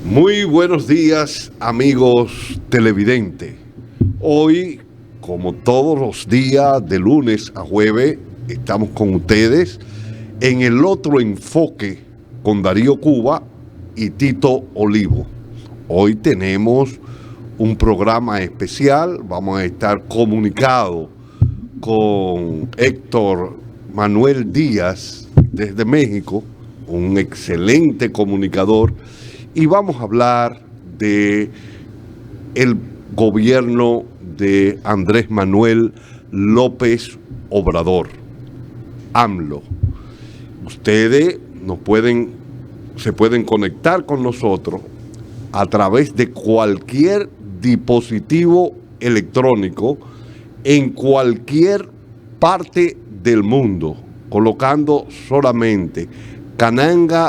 Muy buenos días, amigos televidentes. Hoy, como todos los días, de lunes a jueves, estamos con ustedes en el otro enfoque con Darío Cuba y Tito Olivo. Hoy tenemos un programa especial. Vamos a estar comunicados con Héctor Manuel Díaz desde México, un excelente comunicador. Y vamos a hablar de el gobierno de Andrés Manuel López Obrador, AMLO. Ustedes se pueden conectar con nosotros a través de cualquier dispositivo electrónico en cualquier parte del mundo, colocando solamente cananga.tv.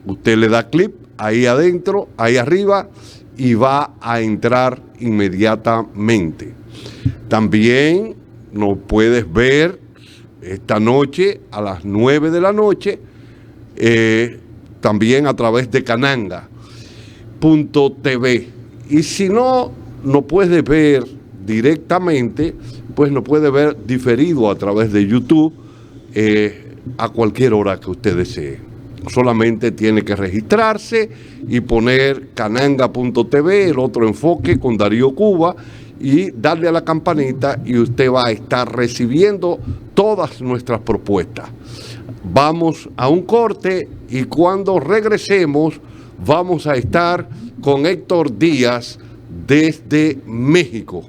Usted le da clic ahí adentro, ahí arriba, y va a entrar inmediatamente. También nos puedes ver esta noche a las 9 de la noche, también a través de cananga.tv. Y si no nos puedes ver directamente, pues nos puede ver diferido a través de YouTube a cualquier hora que usted desee. Solamente tiene que registrarse y poner cananga.tv, el otro enfoque con Darío Cuba, y darle a la campanita y usted va a estar recibiendo todas nuestras propuestas. Vamos a un corte y cuando regresemos vamos a estar con Héctor Díaz desde México.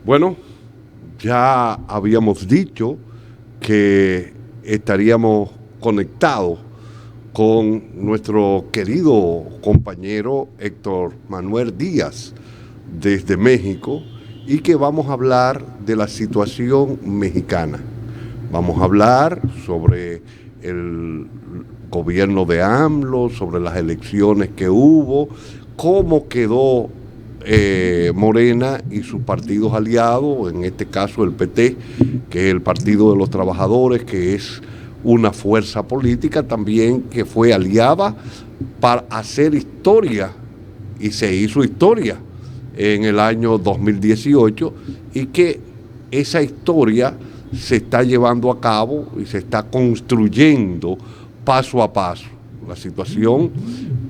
Bueno, ya habíamos dicho que estaríamos conectados con nuestro querido compañero Héctor Manuel Díaz desde México y que vamos a hablar de la situación mexicana. Vamos a hablar sobre el gobierno de AMLO, sobre las elecciones que hubo, cómo quedó Morena y sus partidos aliados, en este caso el PT, que es el Partido de los Trabajadores, que es una fuerza política también que fue aliada para hacer historia, y se hizo historia en el año 2018, y que esa historia se está llevando a cabo y se está construyendo paso a paso. La situación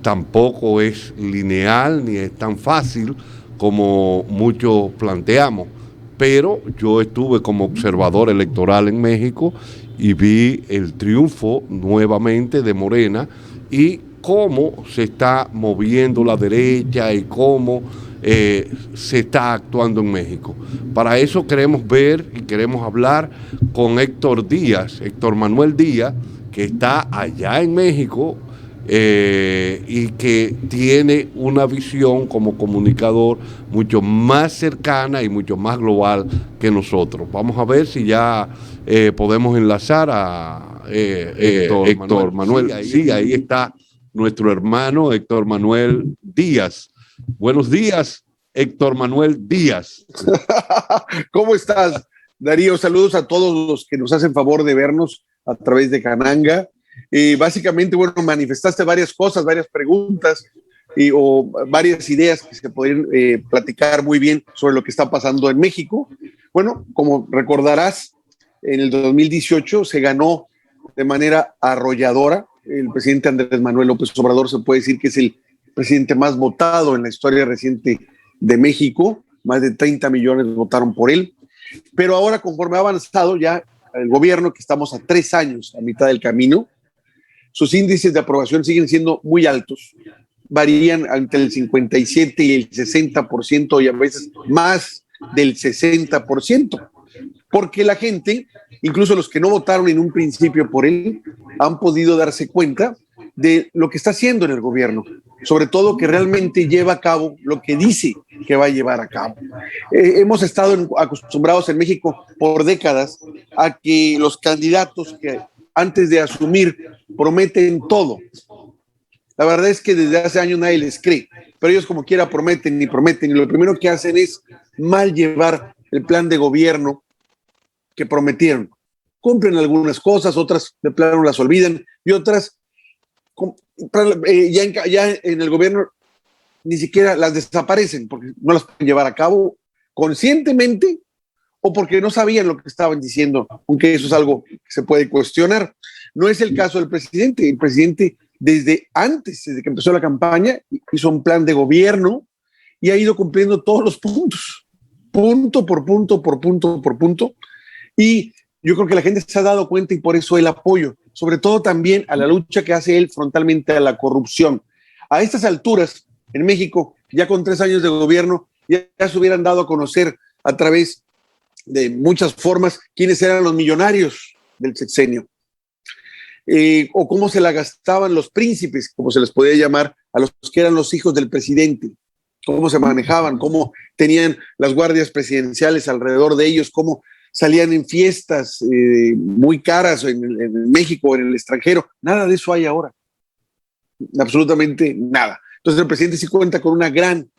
tampoco es lineal ni es tan fácil como muchos planteamos, pero yo estuve como observador electoral en México y vi el triunfo nuevamente de Morena y cómo se está moviendo la derecha y cómo se está actuando en México. Para eso queremos ver y queremos hablar con Héctor Manuel Díaz, que está allá en México y que tiene una visión como comunicador mucho más cercana y mucho más global que nosotros. Vamos a ver si ya podemos enlazar a Héctor Manuel. Sí, ahí está nuestro hermano Héctor Manuel Díaz. Buenos días, Héctor Manuel Díaz. ¿Cómo estás, Darío? Saludos a todos los que nos hacen favor de vernos a través de Cananga. Básicamente, bueno, manifestaste varias cosas, varias preguntas o varias ideas que se podrían platicar muy bien sobre lo que está pasando en México. Bueno, como recordarás, en el 2018 se ganó de manera arrolladora. El presidente Andrés Manuel López Obrador se puede decir que es el presidente más votado en la historia reciente de México. Más de 30 millones votaron por él. Pero ahora, conforme ha avanzado ya el gobierno, que estamos a 3 años, a mitad del camino, sus índices de aprobación siguen siendo muy altos. Varían entre el 57 y el 60% y a veces más del 60%. Porque la gente, incluso los que no votaron en un principio por él, han podido darse cuenta de lo que está haciendo en el gobierno, sobre todo que realmente lleva a cabo lo que dice que va a llevar a cabo. Hemos estado acostumbrados en México por décadas a que los candidatos que antes de asumir prometen todo. La verdad es que desde hace años nadie les cree, pero ellos como quiera prometen y lo primero que hacen es mal llevar el plan de gobierno que prometieron. Cumplen algunas cosas, otras de plano las olvidan y otras ya en el gobierno ni siquiera las desaparecen porque no las pueden llevar a cabo conscientemente o porque no sabían lo que estaban diciendo, aunque eso es algo que se puede cuestionar. No es el caso del presidente. El presidente desde que empezó la campaña hizo un plan de gobierno y ha ido cumpliendo todos los puntos, punto por punto, por punto por punto. Y yo creo que la gente se ha dado cuenta y por eso el apoyo, sobre todo también a la lucha que hace él frontalmente a la corrupción. A estas alturas, en México, ya con 3 años de gobierno, ya se hubieran dado a conocer a través de muchas formas quiénes eran los millonarios del sexenio, o cómo se la gastaban los príncipes, como se les podía llamar, a los que eran los hijos del presidente, cómo se manejaban, cómo tenían las guardias presidenciales alrededor de ellos, cómo salían en fiestas muy caras en México o en el extranjero. Nada de eso hay ahora. Absolutamente nada. Entonces el presidente sí cuenta con una gran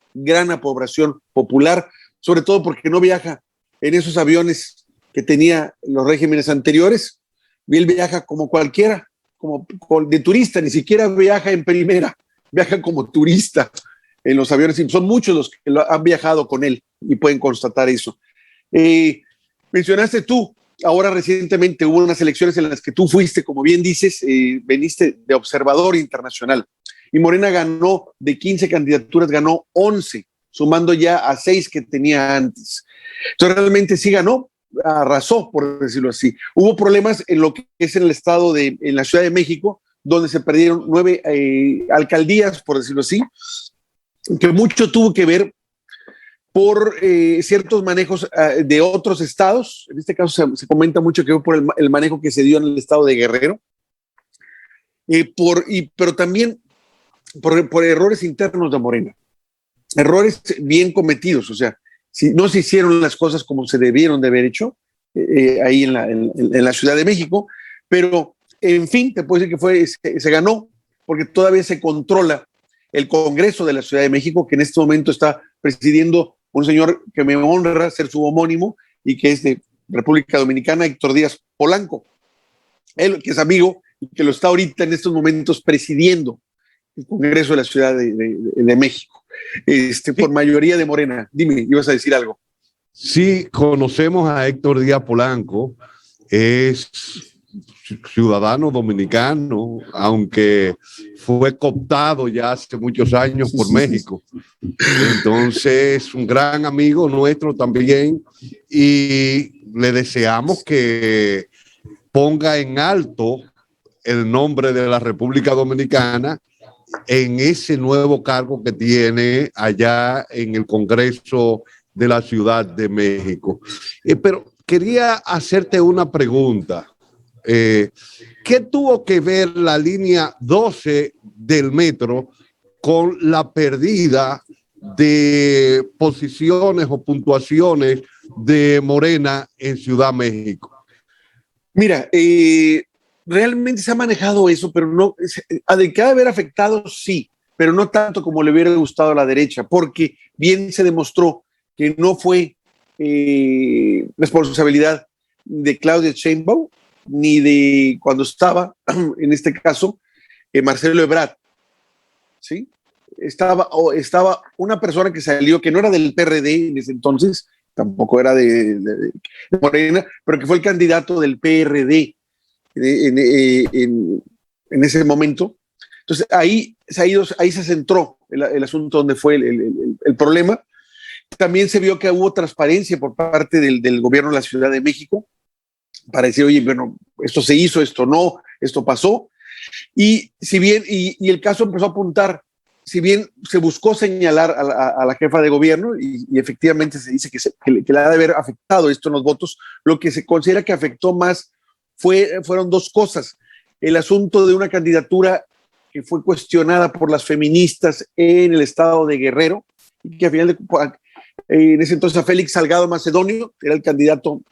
aprobación popular, sobre todo porque no viaja en esos aviones que tenía los regímenes anteriores. Él viaja como cualquiera, como de turista, ni siquiera viaja en primera, viaja como turista en los aviones. Y son muchos los que han viajado con él y pueden constatar eso. Mencionaste tú, ahora recientemente hubo unas elecciones en las que tú fuiste, como bien dices, veniste de observador internacional. Y Morena ganó, de 15 candidaturas, ganó 11, sumando ya a 6 que tenía antes. Entonces realmente sí ganó, arrasó, por decirlo así. Hubo problemas en lo que es en el estado en la Ciudad de México, donde se perdieron 9 alcaldías, por decirlo así, que mucho tuvo que ver por ciertos manejos de otros estados. En este caso se comenta mucho que fue por el manejo que se dio en el estado de Guerrero, pero también por errores internos de Morena, errores bien cometidos. O sea, si no se hicieron las cosas como se debieron de haber hecho ahí en la Ciudad de México, pero en fin, te puedo decir que se ganó porque todavía se controla el Congreso de la Ciudad de México, que en este momento está presidiendo un señor que me honra ser su homónimo y que es de República Dominicana, Héctor Díaz Polanco. Él, que es amigo y que lo está ahorita en estos momentos presidiendo el Congreso de la Ciudad de México, por mayoría de Morena. Dime, ibas a decir algo. Sí, conocemos a Héctor Díaz Polanco, es ciudadano dominicano, aunque fue cooptado ya hace muchos años por México. Entonces, un gran amigo nuestro también, y le deseamos que ponga en alto el nombre de la República Dominicana en ese nuevo cargo que tiene allá en el Congreso de la Ciudad de México. Pero quería hacerte una pregunta. ¿Qué tuvo que ver la línea 12 del metro con la pérdida de posiciones o puntuaciones de Morena en Ciudad México? Mira, realmente se ha manejado eso, pero no, de que ha de haber afectado, sí, pero no tanto como le hubiera gustado a la derecha, porque bien se demostró que no fue responsabilidad de Claudia Sheinbaum, ni de cuando estaba, en este caso, Marcelo Ebrard, ¿sí? Estaba una persona que salió, que no era del PRD en ese entonces, tampoco era de Morena, pero que fue el candidato del PRD en ese momento. Entonces ahí se centró el asunto donde fue el problema. También se vio que hubo transparencia por parte del gobierno de la Ciudad de México para decir, oye, bueno, esto se hizo, esto no, esto pasó. Y si bien, y el caso empezó a apuntar, si bien se buscó señalar a la jefa de gobierno, y efectivamente se dice que le ha de haber afectado esto en los votos, lo que se considera que afectó más fueron dos cosas. El asunto de una candidatura que fue cuestionada por las feministas en el estado de Guerrero, y que al final en ese entonces a Félix Salgado Macedonio era el candidato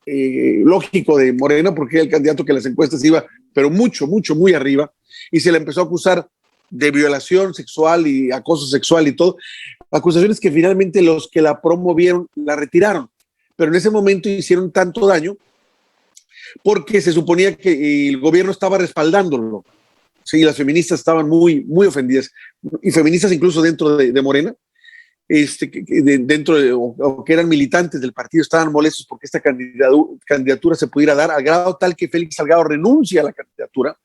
lógico de Morena, porque era el candidato que las encuestas iba, pero mucho, muy arriba, y se le empezó a acusar de violación sexual y acoso sexual y todo, acusaciones que finalmente los que la promovieron la retiraron, pero en ese momento hicieron tanto daño porque se suponía que el gobierno estaba respaldándolo. Sí, las feministas estaban muy ofendidas, y feministas incluso dentro de Morena, o que eran militantes del partido, estaban molestos porque esta candidatura se pudiera dar, al grado tal que Félix Salgado renuncia a la candidatura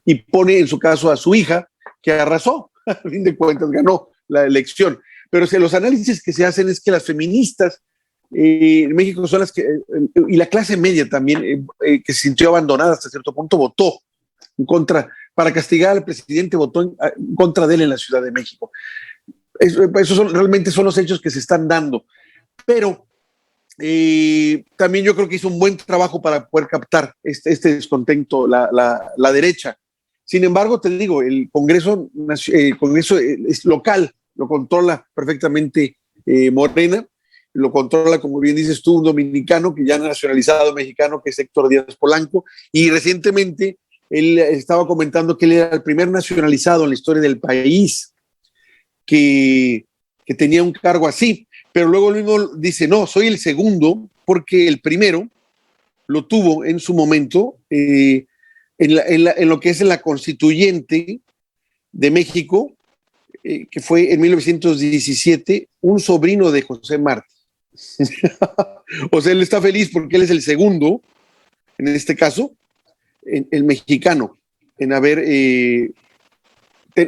y pone en su caso a su hija, que arrasó, a fin de cuentas ganó la elección. Pero los análisis que se hacen es que las feministas en México son las que, y la clase media también, que se sintió abandonada hasta cierto punto, votó en contra, para castigar al presidente, votó en contra de él en la Ciudad de México. Esos realmente son los hechos que se están dando. Pero también yo creo que hizo un buen trabajo para poder captar este descontento la derecha. Sin embargo, te digo, el Congreso es local, lo controla perfectamente Morena, lo controla, como bien dices tú, un dominicano que ya ha nacionalizado mexicano, que es Héctor Díaz Polanco, y recientemente él estaba comentando que él era el primer nacionalizado en la historia del país que tenía un cargo así, pero luego mismo dice, no, soy el segundo, porque el primero lo tuvo en su momento en lo que es en la Constituyente de México, que fue en 1917, un sobrino de José Martí. O sea, él está feliz porque él es el segundo, en este caso, el mexicano, en haber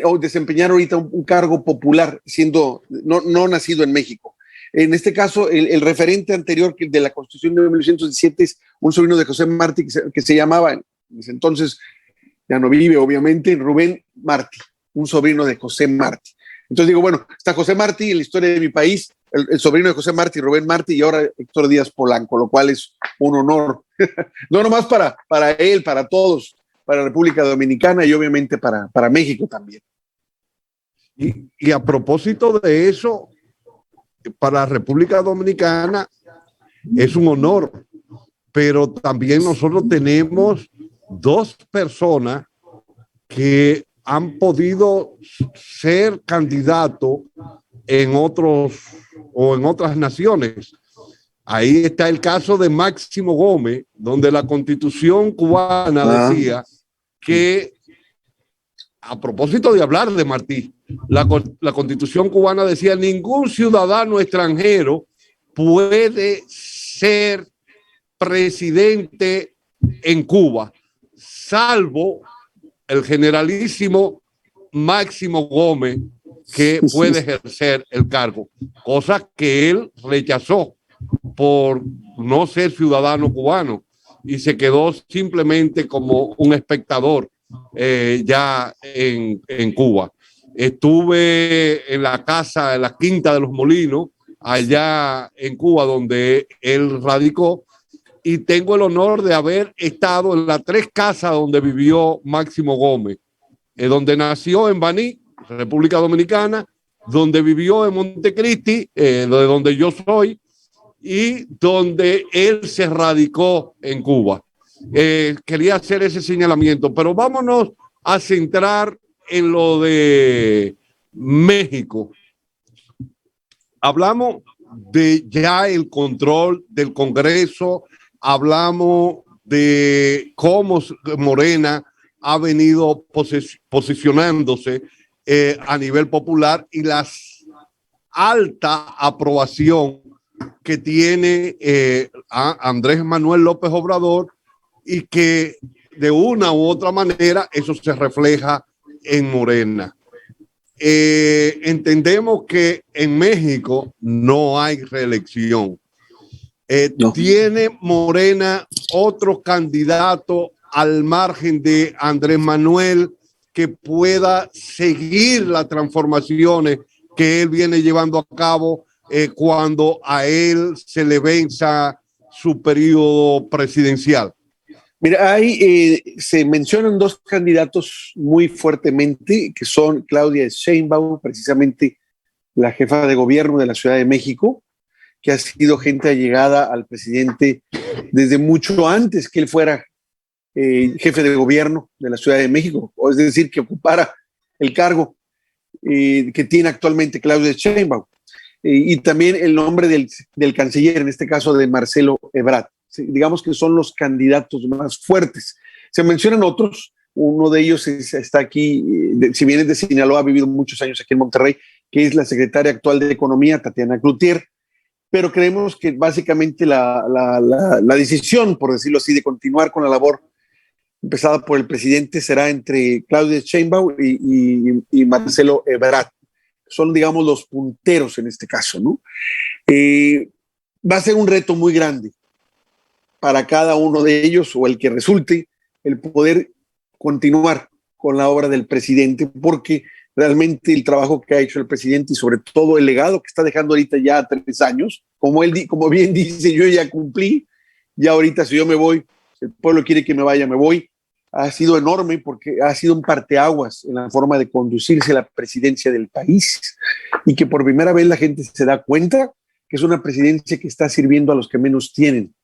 o desempeñar ahorita un cargo popular, siendo no nacido en México. En este caso, el referente anterior de la Constitución de 1917 es un sobrino de José Martí que se llamaba, en ese entonces ya no vive, obviamente, Rubén Martí, un sobrino de José Martí. Entonces digo, bueno, está José Martí en la historia de mi país, el sobrino de José Martí, Rubén Martí, y ahora Héctor Díaz Polanco, lo cual es un honor. No nomás para él, para todos, para la República Dominicana y obviamente para México también. Y a propósito de eso, para la República Dominicana es un honor, pero también nosotros tenemos dos personas que han podido ser candidatos en otras naciones. Ahí está el caso de Máximo Gómez, donde la Constitución cubana decía que, a propósito de hablar de Martí, la Constitución cubana decía: ningún ciudadano extranjero puede ser presidente en Cuba, salvo el generalísimo Máximo Gómez, que puede ejercer el cargo, cosa que él rechazó por no ser ciudadano cubano y se quedó simplemente como un espectador ya en Cuba. Estuve en la casa, en la Quinta de los Molinos, allá en Cuba, donde él radicó, y tengo el honor de haber estado en las 3 casas donde vivió Máximo Gómez, donde nació en Baní, República Dominicana, donde vivió en Montecristi, de donde yo soy, y donde él se radicó en Cuba. Quería hacer ese señalamiento, pero vámonos a centrar en lo de México. Hablamos de ya el control del Congreso, hablamos de cómo Morena ha venido posicionándose a nivel popular y la alta aprobación que tiene a Andrés Manuel López Obrador, y que de una u otra manera eso se refleja en Morena. Entendemos que en México no hay reelección. No. ¿Tiene Morena otro candidato al margen de Andrés Manuel que pueda seguir las transformaciones que él viene llevando a cabo cuando a él se le venza su periodo presidencial? Mira, ahí se mencionan 2 candidatos muy fuertemente, que son Claudia Sheinbaum, precisamente la jefa de gobierno de la Ciudad de México, que ha sido gente allegada al presidente desde mucho antes que él fuera jefe de gobierno de la Ciudad de México, o es decir, que ocupara el cargo que tiene actualmente Claudia Sheinbaum. Y también el nombre del canciller, en este caso de Marcelo Ebrard. Digamos que son los candidatos más fuertes. Se mencionan otros, uno de ellos está aquí, si bien es de Sinaloa, ha vivido muchos años aquí en Monterrey, que es la secretaria actual de Economía, Tatiana Cloutier, pero creemos que básicamente la decisión, por decirlo así, de continuar con la labor empezada por el presidente será entre Claudia Sheinbaum y Marcelo Ebrard. Son, digamos, los punteros en este caso, ¿no? Va a ser un reto muy grande para cada uno de ellos, o el que resulte, el poder continuar con la obra del presidente, porque realmente el trabajo que ha hecho el presidente y sobre todo el legado que está dejando ahorita ya 3 años, como bien dice, yo ya cumplí, ya ahorita si yo me voy, el pueblo quiere que me vaya, me voy, ha sido enorme porque ha sido un parteaguas en la forma de conducirse la presidencia del país, y que por primera vez la gente se da cuenta que es una presidencia que está sirviendo a los que menos tienen,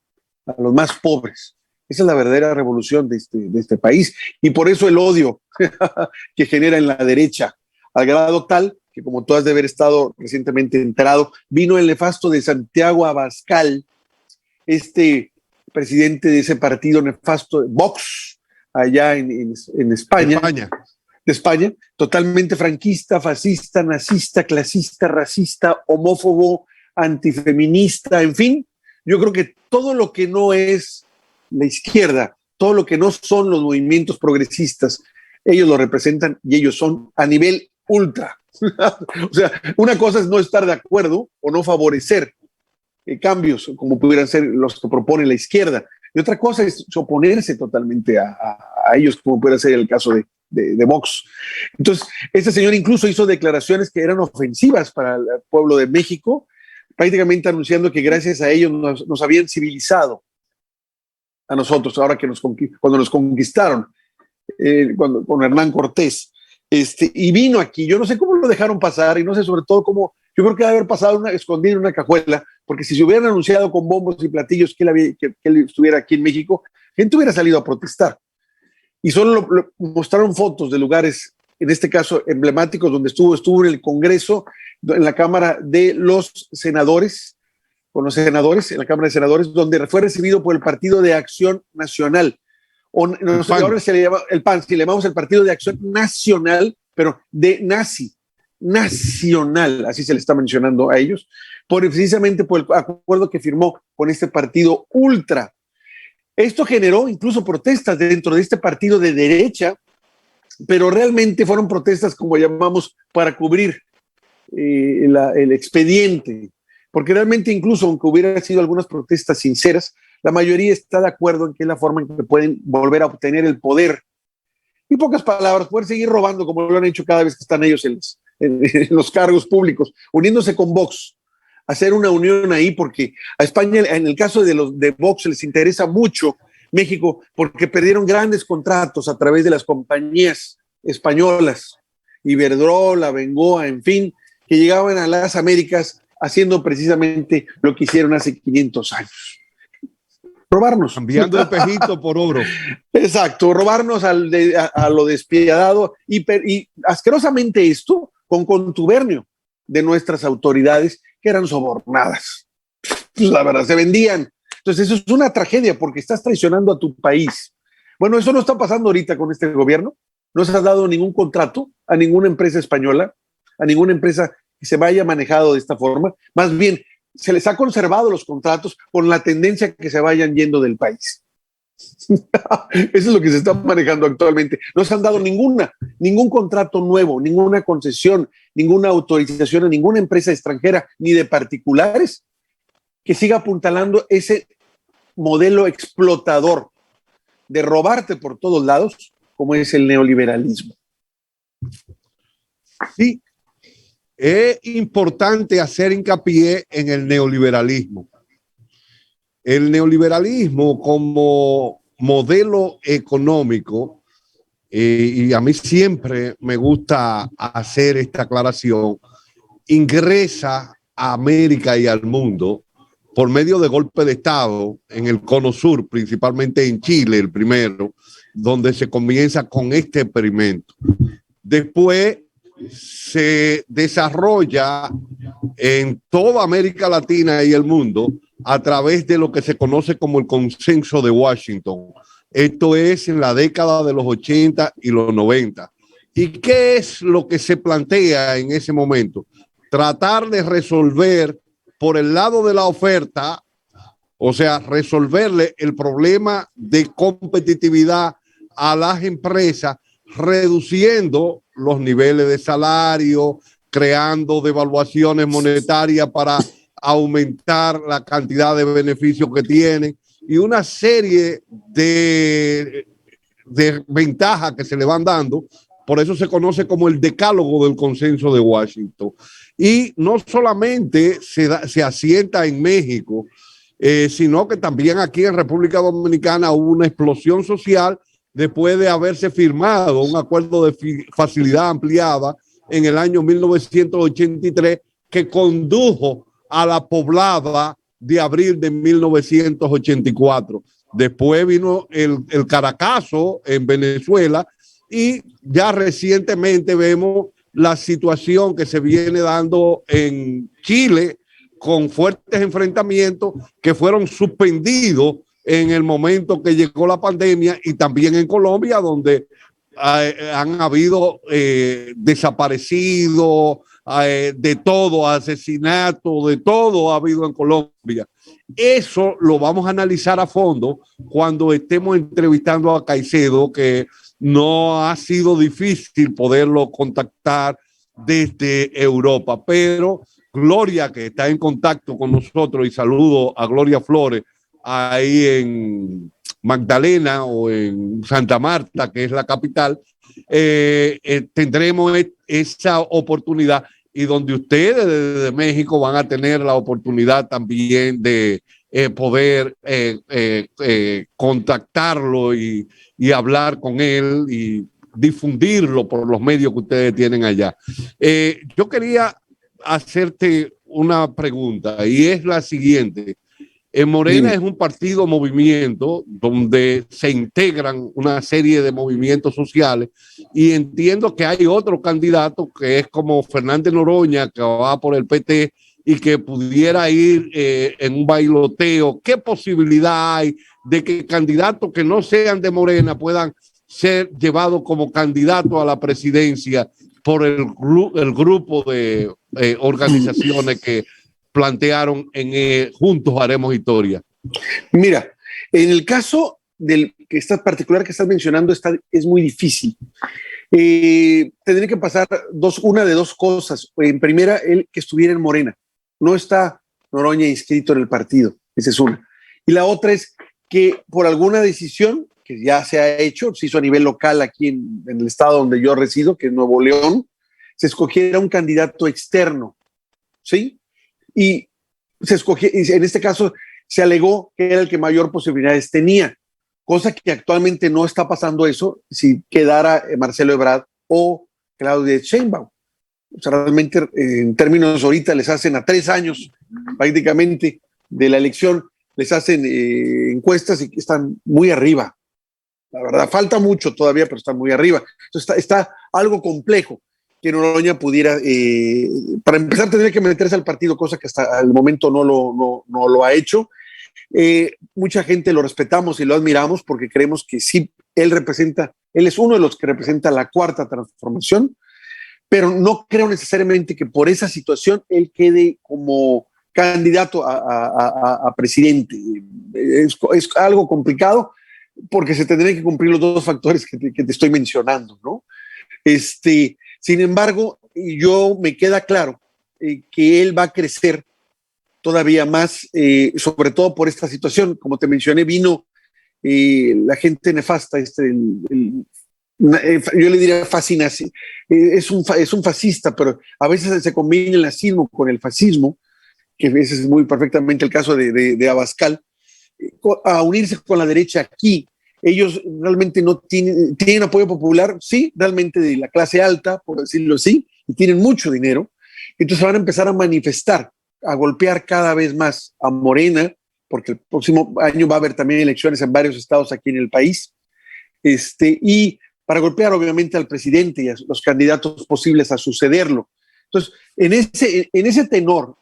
a los más pobres. Esa es la verdadera revolución de este país, y por eso el odio que genera en la derecha, al grado tal que, como tú has de haber estado recientemente enterado, vino el nefasto de Santiago Abascal, presidente de ese partido nefasto, Vox, allá en España, de España, totalmente franquista, fascista, nazista, clasista, racista, homófobo, antifeminista, en fin. Yo creo que todo lo que no es la izquierda, todo lo que no son los movimientos progresistas, ellos lo representan, y ellos son a nivel ultra. O sea, una cosa es no estar de acuerdo o no favorecer cambios como pudieran ser los que propone la izquierda, y otra cosa es oponerse totalmente a ellos, como puede ser el caso de Vox. Entonces, este señor incluso hizo declaraciones que eran ofensivas para el pueblo de México, prácticamente anunciando que gracias a ellos nos habían civilizado a nosotros, ahora que cuando nos conquistaron, con Hernán Cortés. Y vino aquí, yo no sé cómo lo dejaron pasar, y no sé sobre todo cómo, yo creo que debe haber pasado escondido en una cajuela, porque si se hubieran anunciado con bombos y platillos que él estuviera aquí en México, gente hubiera salido a protestar. Y solo mostraron fotos de lugares, en este caso emblemáticos, donde estuvo en el Congreso, en la Cámara de los Senadores, con los senadores, en la Cámara de Senadores, donde fue recibido por el Partido de Acción Nacional. Ahora se le llama el PAN, si le llamamos el Partido de Acción Nacional, pero de nacional, así se le está mencionando a ellos, precisamente por el acuerdo que firmó con este partido ultra. Esto generó incluso protestas dentro de este partido de derecha, pero realmente fueron protestas, como llamamos, para cubrir el expediente, porque realmente incluso aunque hubiera sido algunas protestas sinceras, la mayoría está de acuerdo en que es la forma en que pueden volver a obtener el poder y pocas palabras, poder seguir robando como lo han hecho cada vez que están ellos en los cargos públicos, uniéndose con Vox, hacer una unión ahí, porque a España, en el caso de Vox, les interesa mucho México, porque perdieron grandes contratos a través de las compañías españolas, Iberdrola, Bengoa, en fin, que llegaban a las Américas haciendo precisamente lo que hicieron hace 500 años. Robarnos. Cambiando espejito por oro. Exacto, robarnos a lo despiadado y asquerosamente esto con contubernio de nuestras autoridades que eran sobornadas. Pues la verdad, se vendían. Entonces eso es una tragedia porque estás traicionando a tu país. Bueno, eso no está pasando ahorita con este gobierno. No se ha dado ningún contrato a ninguna empresa española, a ninguna empresa que se vaya manejado de esta forma. Más bien, se les ha conservado los contratos con la tendencia que se vayan yendo del país. Eso es lo que se está manejando actualmente. No se han dado ningún contrato nuevo, ninguna concesión, ninguna autorización a ninguna empresa extranjera ni de particulares que siga apuntalando ese modelo explotador de robarte por todos lados, como es el neoliberalismo. Sí, es importante hacer hincapié en el neoliberalismo. El neoliberalismo como modelo económico, y a mí siempre me gusta hacer esta aclaración, ingresa a América y al mundo por medio de golpe de Estado en el Cono Sur, principalmente en Chile, el primero, donde se comienza con este experimento. Después se desarrolla en toda América Latina y el mundo a través de lo que se conoce como el Consenso de Washington. Esto es en la década de los 80 y los 90. ¿Y qué es lo que se plantea en ese momento? Tratar de resolver por el lado de la oferta, o sea, resolverle el problema de competitividad a las empresas, reduciendo los niveles de salario, creando devaluaciones monetarias para aumentar la cantidad de beneficios que tienen y una serie de ventajas que se le van dando. Por eso se conoce como el decálogo del Consenso de Washington. Y no solamente se asienta en México, sino que también aquí en República Dominicana hubo una explosión social después de haberse firmado un acuerdo de facilidad ampliada en el año 1983 que condujo a la poblada de abril de 1984. Después vino el Caracazo en Venezuela y ya recientemente vemos la situación que se viene dando en Chile con fuertes enfrentamientos que fueron suspendidos en el momento que llegó la pandemia, y también en Colombia, donde han habido desaparecidos, de todo, asesinatos, de todo ha habido en Colombia. Eso lo vamos a analizar a fondo cuando estemos entrevistando a Caicedo, que no ha sido difícil poderlo contactar desde Europa, pero Gloria, que está en contacto con nosotros, y saludo a Gloria Flores ahí en Magdalena o en Santa Marta, que es la capital, tendremos esa oportunidad, y donde ustedes desde México van a tener la oportunidad también de poder contactarlo y hablar con él y difundirlo por los medios que ustedes tienen allá. Yo quería hacerte una pregunta, y es la siguiente. Morena es un partido movimiento donde se integran una serie de movimientos sociales, y entiendo que hay otro candidato que es como Fernández Noroña, que va por el PT y que pudiera ir en un bailoteo. ¿Qué posibilidad hay de que candidatos que no sean de Morena puedan ser llevados como candidatos a la presidencia por el grupo de organizaciones que plantearon en Juntos Haremos Historia? Mira, en el caso del que está particular que estás mencionando, es muy difícil. Tendría que pasar una de dos cosas. En primera, él que estuviera en Morena. No está Noroña inscrito en el partido. Esa es una. Y la otra es que por alguna decisión que ya se ha hecho, se hizo a nivel local aquí en el estado donde yo resido, que es Nuevo León, se escogiera un candidato externo, ¿sí? Y se escogió, y en este caso se alegó que era el que mayor posibilidades tenía, cosa que actualmente no está pasando eso si quedara Marcelo Ebrard o Claudia Sheinbaum. O sea, realmente en términos ahorita les hacen a 3 años prácticamente de la elección, les hacen encuestas y están muy arriba. La verdad, falta mucho todavía, pero están muy arriba. Entonces está algo complejo que Noroña pudiera, para empezar, tendría que meterse al partido, cosa que hasta el momento no lo ha hecho. Mucha gente lo respetamos y lo admiramos porque creemos que sí, él es uno de los que representa la cuarta transformación, pero no creo necesariamente que por esa situación él quede como candidato a presidente. Es algo complicado porque se tendrían que cumplir los dos factores que te estoy mencionando, ¿no? Sin embargo, yo me queda claro que él va a crecer todavía más, sobre todo por esta situación. Como te mencioné, vino la gente nefasta, yo le diría fascinación, es un fascista, pero a veces se combina el nazismo con el fascismo, que ese es muy perfectamente el caso de Abascal, a unirse con la derecha aquí. Ellos realmente no tienen apoyo popular, sí, realmente de la clase alta, por decirlo así, y tienen mucho dinero. Entonces van a empezar a manifestar, a golpear cada vez más a Morena, porque el próximo año va a haber también elecciones en varios estados aquí en el país, y para golpear obviamente al presidente y a los candidatos posibles a sucederlo. Entonces, en ese tenor,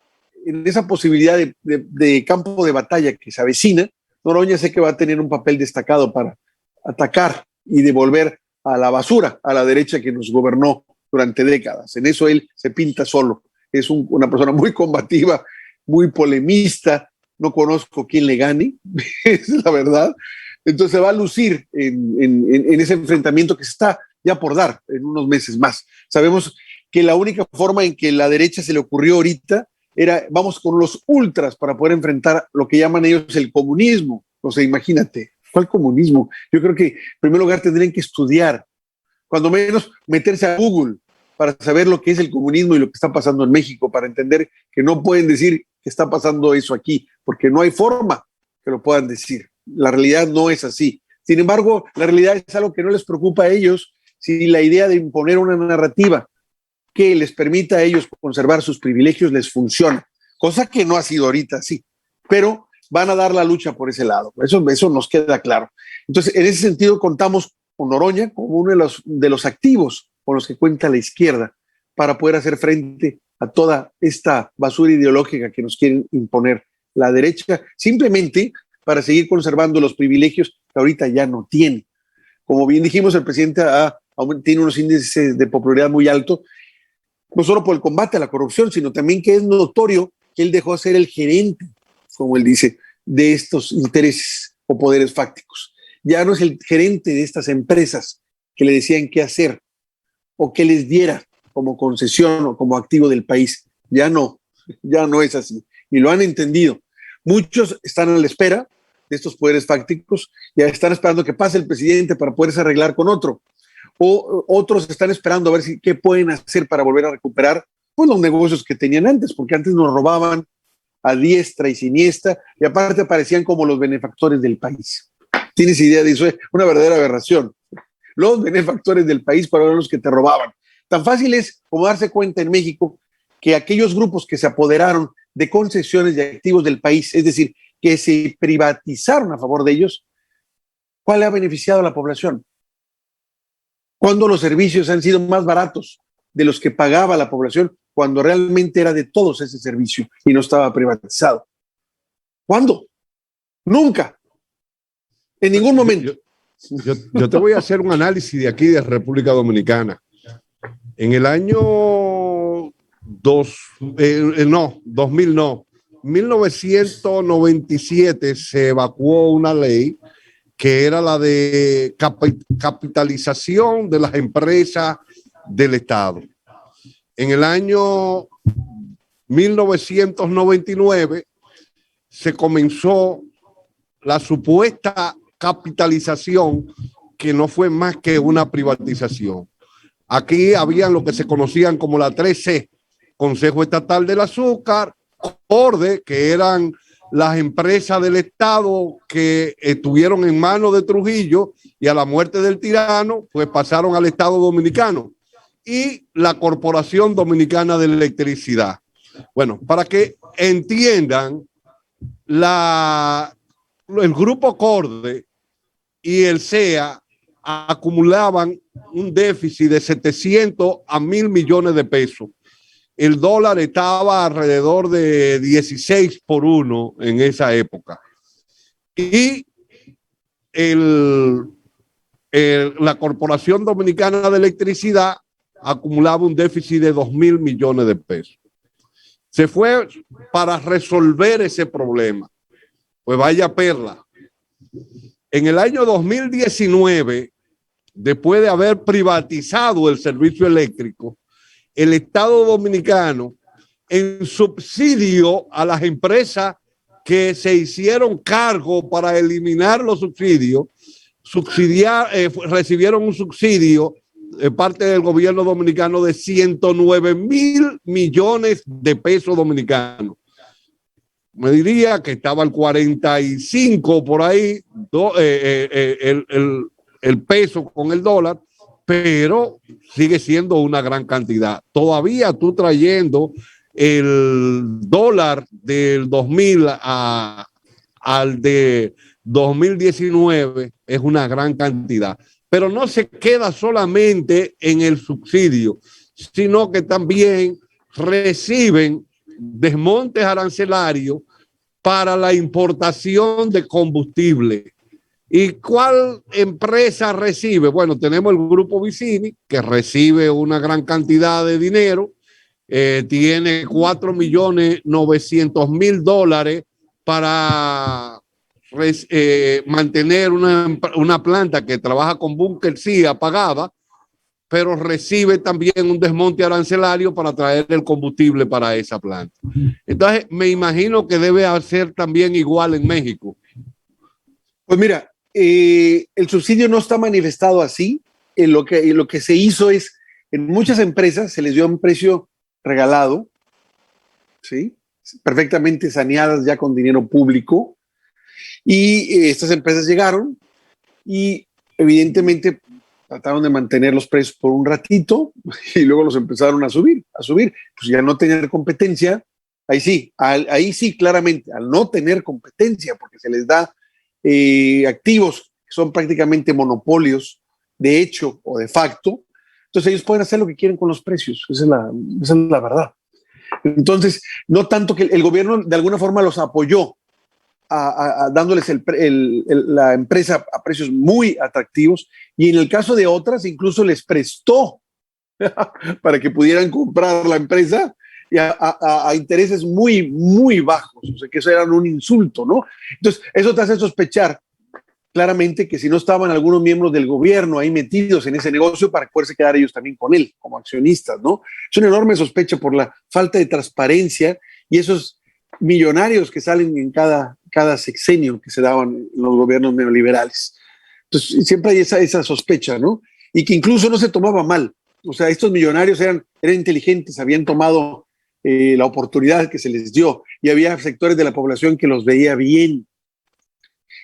en esa posibilidad de campo de batalla que se avecina, Noroña sé que va a tener un papel destacado para atacar y devolver a la basura a la derecha que nos gobernó durante décadas. En eso él se pinta solo. Es una persona muy combativa, muy polemista. No conozco quién le gane, es la verdad. Entonces se va a lucir en ese enfrentamiento que se está ya por dar en unos meses más. Sabemos que la única forma en que la derecha se le ocurrió ahorita era vamos con los ultras para poder enfrentar lo que llaman ellos el comunismo. O sea, imagínate, ¿cuál comunismo? Yo creo que en primer lugar tendrían que estudiar, cuando menos meterse a Google para saber lo que es el comunismo y lo que está pasando en México, para entender que no pueden decir que está pasando eso aquí, porque no hay forma que lo puedan decir. La realidad no es así. Sin embargo, la realidad es algo que no les preocupa a ellos, si la idea de imponer una narrativa que les permita a ellos conservar sus privilegios les funciona, cosa que no ha sido ahorita así, pero van a dar la lucha por ese lado, eso nos queda claro. Entonces, en ese sentido contamos con Noroña como uno de los activos con los que cuenta la izquierda para poder hacer frente a toda esta basura ideológica que nos quieren imponer la derecha, simplemente para seguir conservando los privilegios que ahorita ya no tiene. Como bien dijimos, el presidente tiene unos índices de popularidad muy altos, no solo por el combate a la corrupción, sino también que es notorio que él dejó de ser el gerente, como él dice, de estos intereses o poderes fácticos. Ya no es el gerente de estas empresas que le decían qué hacer o qué les diera como concesión o como activo del país. Ya no es así. Y lo han entendido. Muchos están a la espera de estos poderes fácticos, ya están esperando que pase el presidente para poderse arreglar con otro. O otros están esperando a ver qué pueden hacer para volver a recuperar pues, los negocios que tenían antes, porque antes nos robaban a diestra y siniestra y aparte aparecían como los benefactores del país. ¿Tienes idea de eso? Es una verdadera aberración. Los benefactores del país para los que te robaban. Tan fácil es como darse cuenta en México que aquellos grupos que se apoderaron de concesiones de activos del país, es decir, que se privatizaron a favor de ellos, ¿cuál ha beneficiado a la población? Cuando los servicios han sido más baratos de los que pagaba la población, cuando realmente era de todos ese servicio y no estaba privatizado. ¿Cuándo? Nunca. En ningún momento. Yo te voy a hacer un análisis de aquí de República Dominicana. En el año 1997 se evacuó una ley que era la de capitalización de las empresas del Estado. En el año 1999 se comenzó la supuesta capitalización que no fue más que una privatización. Aquí habían lo que se conocían como la 3C, Consejo Estatal del Azúcar, CORDE, que eran las empresas del Estado que estuvieron en manos de Trujillo y a la muerte del tirano, pues pasaron al Estado Dominicano, y la Corporación Dominicana de Electricidad. Bueno, para que entiendan, el grupo CORDE y el CEA acumulaban un déficit de 700 a 1.000 millones de pesos. El dólar estaba alrededor de 16 por 1 en esa época. Y la Corporación Dominicana de Electricidad acumulaba un déficit de 2.000 millones de pesos. Se fue para resolver ese problema. Pues vaya perla. En el año 2019, después de haber privatizado el servicio eléctrico, el Estado Dominicano, en subsidio a las empresas que se hicieron cargo para eliminar los subsidios, recibieron un subsidio de parte del gobierno dominicano de 109.000 millones de pesos dominicanos. Me diría que estaba el 45 por ahí, el peso con el dólar, pero sigue siendo una gran cantidad. Todavía tú trayendo el dólar del 2000 al de 2019 es una gran cantidad. Pero no se queda solamente en el subsidio, sino que también reciben desmontes arancelarios para la importación de combustible. ¿Y cuál empresa recibe? Bueno, tenemos el Grupo Vicini, que recibe una gran cantidad de dinero, tiene $4.900.000 para mantener una planta que trabaja con búnker, sí, apagada, pero recibe también un desmonte arancelario para traer el combustible para esa planta. Entonces, me imagino que debe ser también igual en México. Pues mira, el subsidio no está manifestado así. Lo que se hizo es, en muchas empresas se les dio un precio regalado, ¿sí? Perfectamente saneadas ya con dinero público, y estas empresas llegaron y evidentemente trataron de mantener los precios por un ratito y luego los empezaron a subir. Pues ya no tener competencia, ahí sí, claramente, al no tener competencia, porque se les da activos que son prácticamente monopolios de hecho o de facto, entonces ellos pueden hacer lo que quieren con los precios. Esa es la verdad. Entonces, no tanto que el gobierno de alguna forma los apoyó dándoles la empresa a precios muy atractivos, y en el caso de otras incluso les prestó para que pudieran comprar la empresa y a intereses muy, muy bajos. O sea, que eso era un insulto, ¿no? Entonces, eso te hace sospechar claramente que si no estaban algunos miembros del gobierno ahí metidos en ese negocio para poderse quedar ellos también con él como accionistas, ¿no? Es una enorme sospecha por la falta de transparencia y esos millonarios que salen en cada sexenio que se daban en los gobiernos neoliberales. Entonces, siempre hay esa sospecha, ¿no? Y que incluso no se tomaba mal. O sea, estos millonarios eran inteligentes, habían tomado la oportunidad que se les dio, y había sectores de la población que los veía bien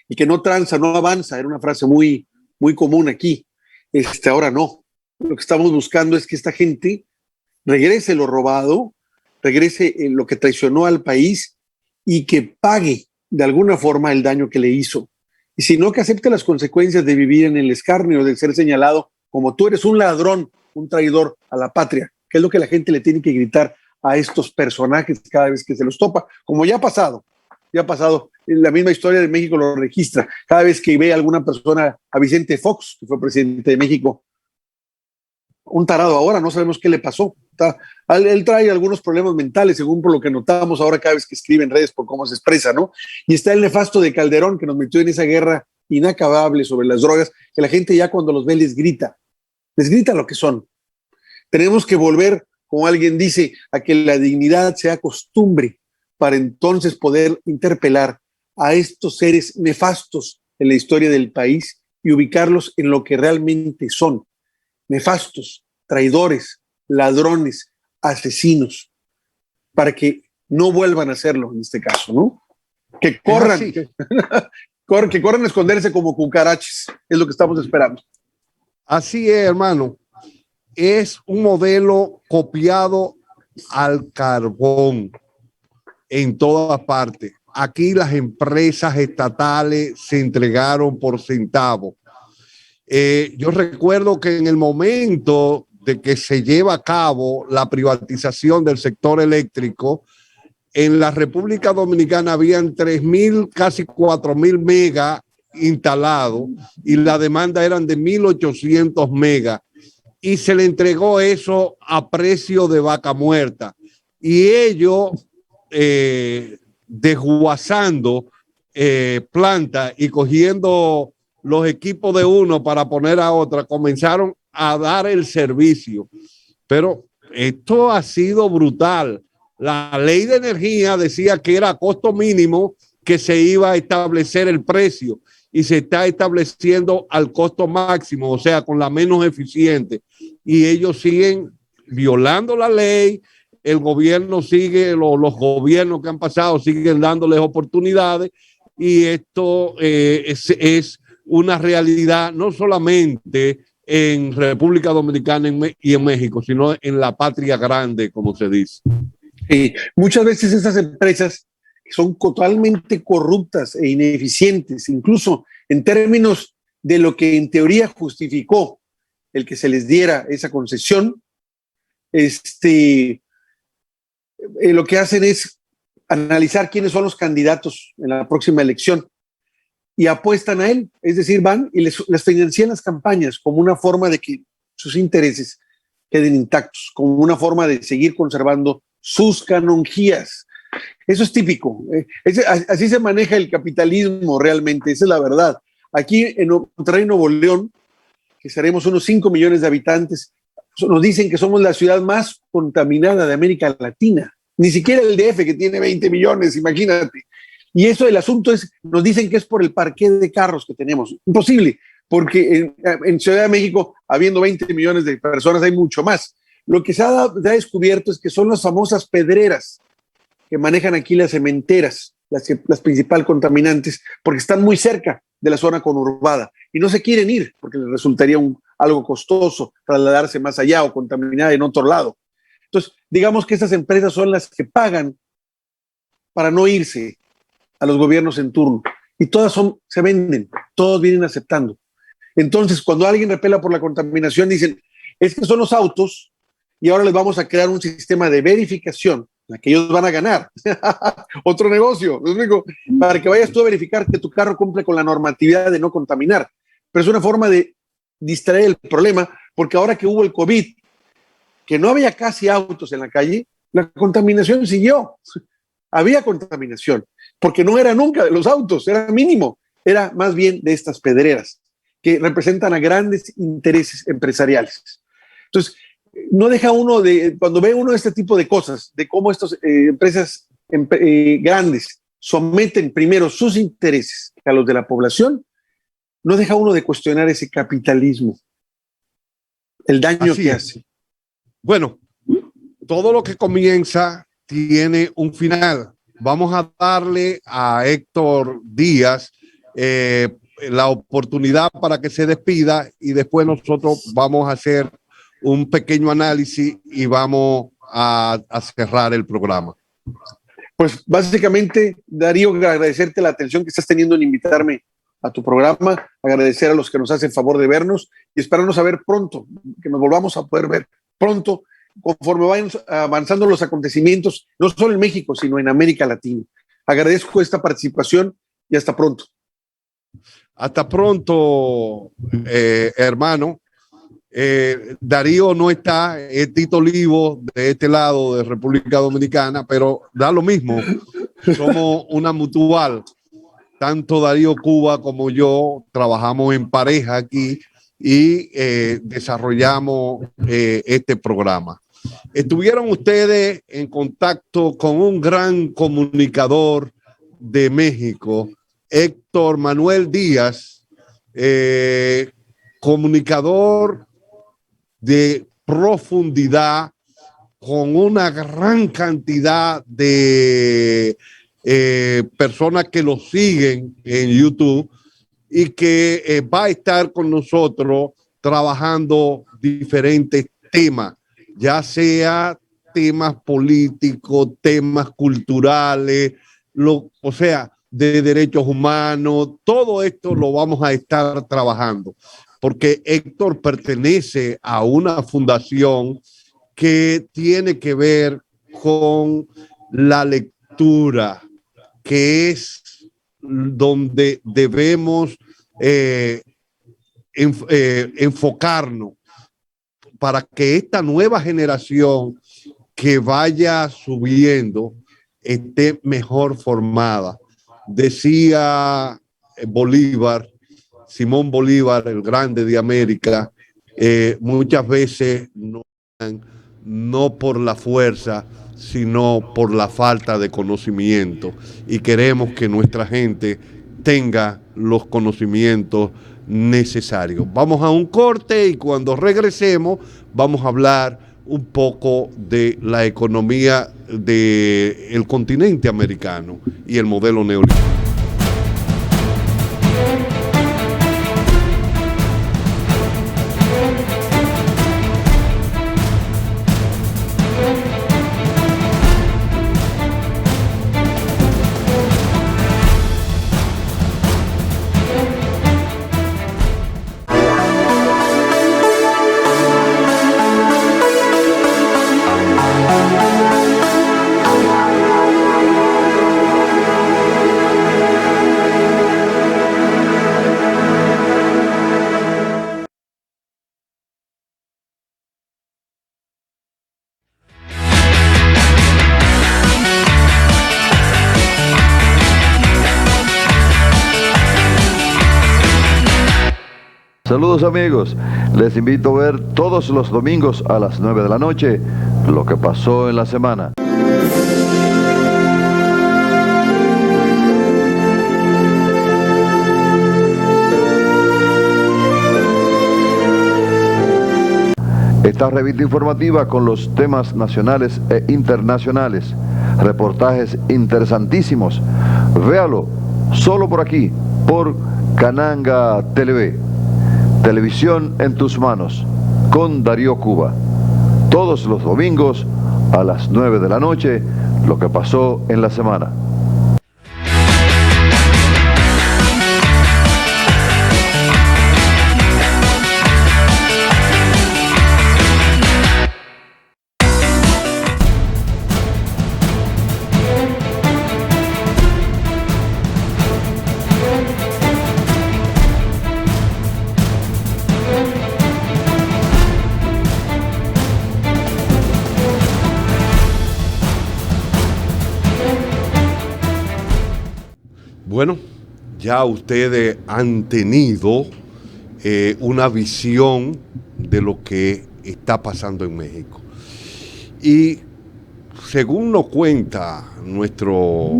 y que no tranza, no avanza. Era una frase muy, muy común aquí. Ahora no. Lo que estamos buscando es que esta gente regrese lo robado, regrese lo que traicionó al país y que pague de alguna forma el daño que le hizo. Y si no, que acepte las consecuencias de vivir en el escarnio, de ser señalado como tú eres un ladrón, un traidor a la patria, que es lo que la gente le tiene que gritar a estos personajes cada vez que se los topa, como ya ha pasado, la misma historia de México lo registra, cada vez que ve a alguna persona, a Vicente Fox, que fue presidente de México, un tarado ahora, no sabemos qué le pasó. Él trae algunos problemas mentales, según por lo que notamos ahora cada vez que escribe en redes por cómo se expresa, ¿no? Y está el nefasto de Calderón, que nos metió en esa guerra inacabable sobre las drogas, que la gente ya cuando los ve les grita lo que son. Tenemos que volver, como alguien dice, a que la dignidad sea costumbre, para entonces poder interpelar a estos seres nefastos en la historia del país y ubicarlos en lo que realmente son: nefastos, traidores, ladrones, asesinos, para que no vuelvan a hacerlo en este caso, ¿no? Que corran, que corran a esconderse como cucarachas, es lo que estamos esperando. Así es, hermano. Es un modelo copiado al carbón en todas partes. Aquí las empresas estatales se entregaron por centavos. Yo recuerdo que en el momento de que se lleva a cabo la privatización del sector eléctrico, en la República Dominicana habían 3.000, casi 4.000 megas instalados y la demanda eran de 1.800 megas. Y se le entregó eso a precio de vaca muerta. Y ellos, desguazando plantas y cogiendo los equipos de uno para poner a otra, comenzaron a dar el servicio. Pero esto ha sido brutal. La ley de energía decía que era a costo mínimo que se iba a establecer el precio y se está estableciendo al costo máximo, o sea, con la menos eficiente. Y ellos siguen violando la ley. El gobierno sigue, los gobiernos que han pasado siguen dándoles oportunidades y esto es una realidad no solamente en República Dominicana y en México, sino en la patria grande, como se dice. Sí, muchas veces estas empresas son totalmente corruptas e ineficientes, incluso en términos de lo que en teoría justificó el que se les diera esa concesión. Lo que hacen es analizar quiénes son los candidatos en la próxima elección y apuestan a él, es decir, van y les financian las campañas como una forma de que sus intereses queden intactos, como una forma de seguir conservando sus canonjías. Eso es típico. Así se maneja el capitalismo realmente, esa es la verdad. Aquí en Monterrey, Nuevo León, que seremos unos 5 millones de habitantes, nos dicen que somos la ciudad más contaminada de América Latina. Ni siquiera el DF, que tiene 20 millones, imagínate. Y eso, el asunto es, nos dicen que es por el parqué de carros que tenemos. Imposible, porque en Ciudad de México, habiendo 20 millones de personas, hay mucho más. Lo que se ha descubierto es que son las famosas pedreras que manejan aquí las cementeras, las principales contaminantes, porque están muy cerca de la zona conurbada y no se quieren ir porque les resultaría algo costoso trasladarse más allá o contaminar en otro lado. Entonces, digamos que estas empresas son las que pagan para no irse a los gobiernos en turno y todas se venden, todos vienen aceptando. Entonces, cuando alguien repela por la contaminación, dicen, es que son los autos y ahora les vamos a crear un sistema de verificación en la que ellos van a ganar. Otro negocio, para que vayas tú a verificar que tu carro cumple con la normatividad de no contaminar. Pero es una forma de distraer el problema, porque ahora que hubo el COVID, que no había casi autos en la calle, la contaminación siguió. Había contaminación, porque no era nunca de los autos, era mínimo, era más bien de estas pedreras que representan a grandes intereses empresariales. Entonces, no deja uno cuando ve uno este tipo de cosas, de cómo estas empresas grandes someten primero sus intereses a los de la población, no deja uno de cuestionar ese capitalismo, el daño que hace. Bueno, todo lo que comienza tiene un final. Vamos a darle a Héctor Díaz la oportunidad para que se despida y después nosotros vamos a hacer un pequeño análisis y vamos a cerrar el programa. Pues básicamente, Darío, agradecerte la atención que estás teniendo en invitarme a tu programa, agradecer a los que nos hacen favor de vernos y esperarnos a ver pronto, que nos volvamos a poder ver pronto, conforme vayan avanzando los acontecimientos, no solo en México, sino en América Latina. Agradezco esta participación y hasta pronto. Hasta pronto, hermano. Darío no está, es Tito Livo de este lado de República Dominicana, pero da lo mismo. Somos una mutual. Tanto Darío Cuba como yo trabajamos en pareja aquí y desarrollamos este programa. Estuvieron ustedes en contacto con un gran comunicador de México, Héctor Manuel Díaz, comunicador de profundidad, con una gran cantidad de personas que lo siguen en YouTube y que va a estar con nosotros trabajando diferentes temas, ya sea temas políticos, temas culturales, o sea, de derechos humanos, todo esto lo vamos a estar trabajando, porque Héctor pertenece a una fundación que tiene que ver con la lectura, que es donde debemos enfocarnos para que esta nueva generación que vaya subiendo esté mejor formada. Decía Bolívar, Simón Bolívar, el grande de América, muchas veces no por la fuerza, sino por la falta de conocimiento. Y queremos que nuestra gente tenga los conocimientos necesarios. Vamos a un corte y cuando regresemos vamos a hablar un poco de la economía del continente americano y el modelo neoliberal. Saludos amigos, les invito a ver todos los domingos a las 9 de la noche lo que pasó en la semana. Esta revista informativa con los temas nacionales e internacionales, reportajes interesantísimos, véalo solo por aquí, por Cananga TV. Televisión en tus manos, con Darío Cuba. Todos los domingos a las 9 de la noche, lo que pasó en la semana. Bueno, ya ustedes han tenido una visión de lo que está pasando en México. Y según nos cuenta nuestro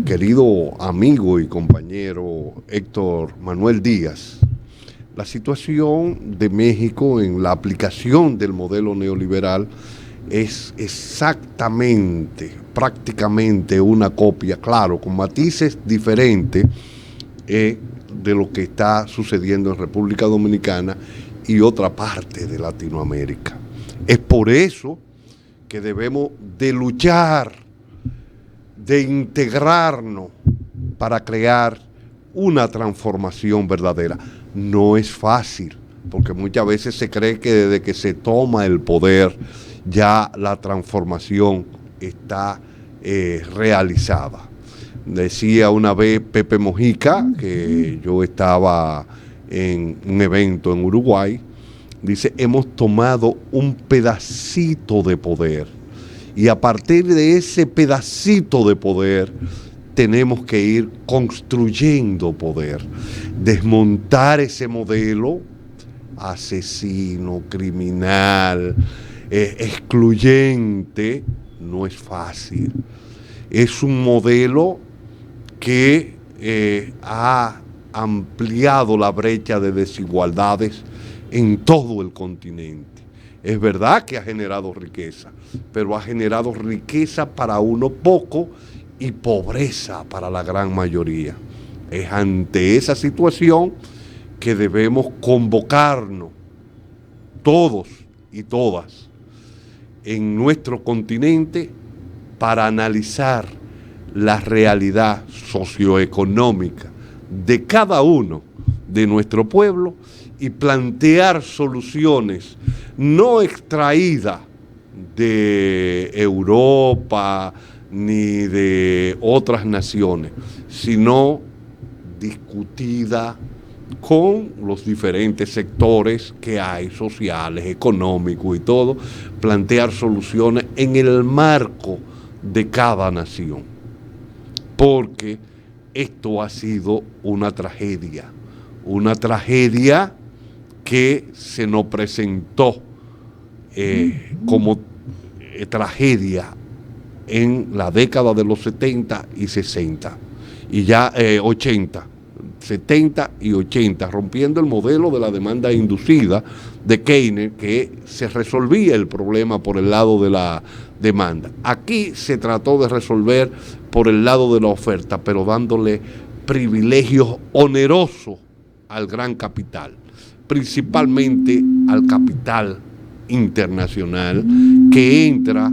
querido amigo y compañero Héctor Manuel Díaz, la situación de México en la aplicación del modelo neoliberal es exactamente, prácticamente una copia, claro, con matices diferentes de lo que está sucediendo en República Dominicana y otra parte de Latinoamérica. Es por eso que debemos de luchar, de integrarnos para crear una transformación verdadera. No es fácil, porque muchas veces se cree que desde que se toma el poder ya la transformación está realizada. Decía una vez Pepe Mojica, que yo estaba en un evento en Uruguay, dice, hemos tomado un pedacito de poder y a partir de ese pedacito de poder tenemos que ir construyendo poder, desmontar ese modelo asesino, criminal, excluyente. No es fácil. Es un modelo que ha ampliado la brecha de desigualdades en todo el continente. Es verdad que ha generado riqueza, pero ha generado riqueza para uno poco y pobreza para la gran mayoría. Es ante esa situación que debemos convocarnos todos y todas en nuestro continente para analizar la realidad socioeconómica de cada uno de nuestro pueblo y plantear soluciones no extraídas de Europa ni de otras naciones, sino discutida con los diferentes sectores que hay, sociales, económicos y todo, plantear soluciones en el marco de cada nación. Porque esto ha sido una tragedia que se nos presentó como tragedia en la década de los 70 y 60, y ya 80, 70 y 80, rompiendo el modelo de la demanda inducida de Keynes, que se resolvía el problema por el lado de la demanda. Aquí se trató de resolver por el lado de la oferta, pero dándole privilegios onerosos al gran capital, principalmente al capital internacional, que entra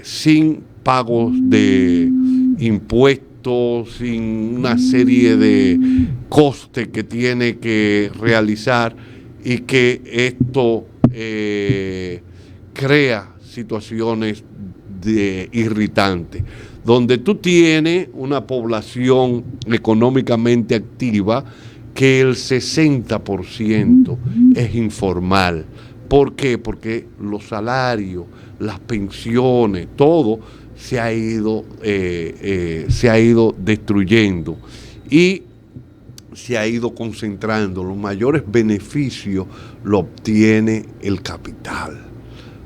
sin pagos de impuestos, sin una serie de costes que tiene que realizar, y que esto crea situaciones irritantes, donde tú tienes una población económicamente activa que el 60% es informal. ¿Por qué? Porque los salarios, las pensiones, todo se ha ido destruyendo y se ha ido concentrando. Los mayores beneficios lo obtiene el capital.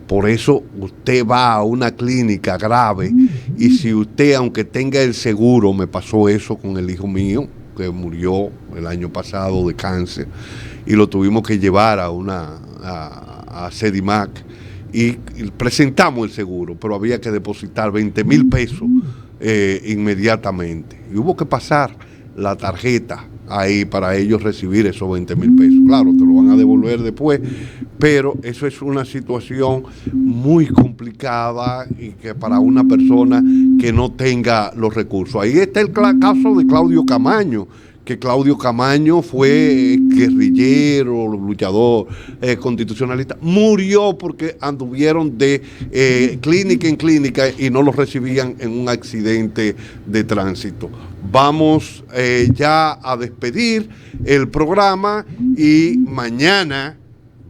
Por eso usted va a una clínica grave y si usted, aunque tenga el seguro, me pasó eso con el hijo mío, que murió el año pasado de cáncer, y lo tuvimos que llevar a Sedimac, y presentamos el seguro, pero había que depositar 20,000 pesos inmediatamente. Y hubo que pasar la tarjeta ahí para ellos recibir esos 20,000 pesos. Claro, te lo van a devolver después, pero eso es una situación muy complicada y que para una persona que no tenga los recursos. Ahí está el caso de Claudio Camaño, que Claudio Camaño fue guerrillero, luchador constitucionalista, murió porque anduvieron de clínica en clínica y no lo recibían en un accidente de tránsito. Vamos ya a despedir el programa y mañana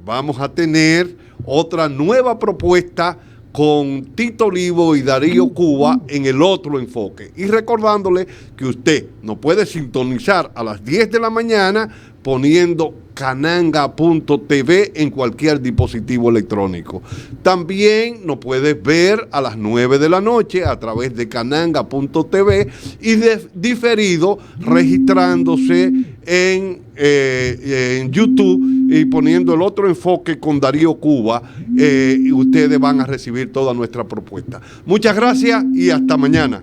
vamos a tener otra nueva propuesta con Tito Olivo y Darío Cuba en el otro enfoque. Y recordándole que usted nos puede sintonizar a las 10 de la mañana poniendo cananga.tv en cualquier dispositivo electrónico. También nos puedes ver a las 9 de la noche a través de cananga.tv y diferido registrándose en YouTube y poniendo el otro enfoque con Darío Cuba. Y ustedes van a recibir toda nuestra propuesta. Muchas gracias y hasta mañana.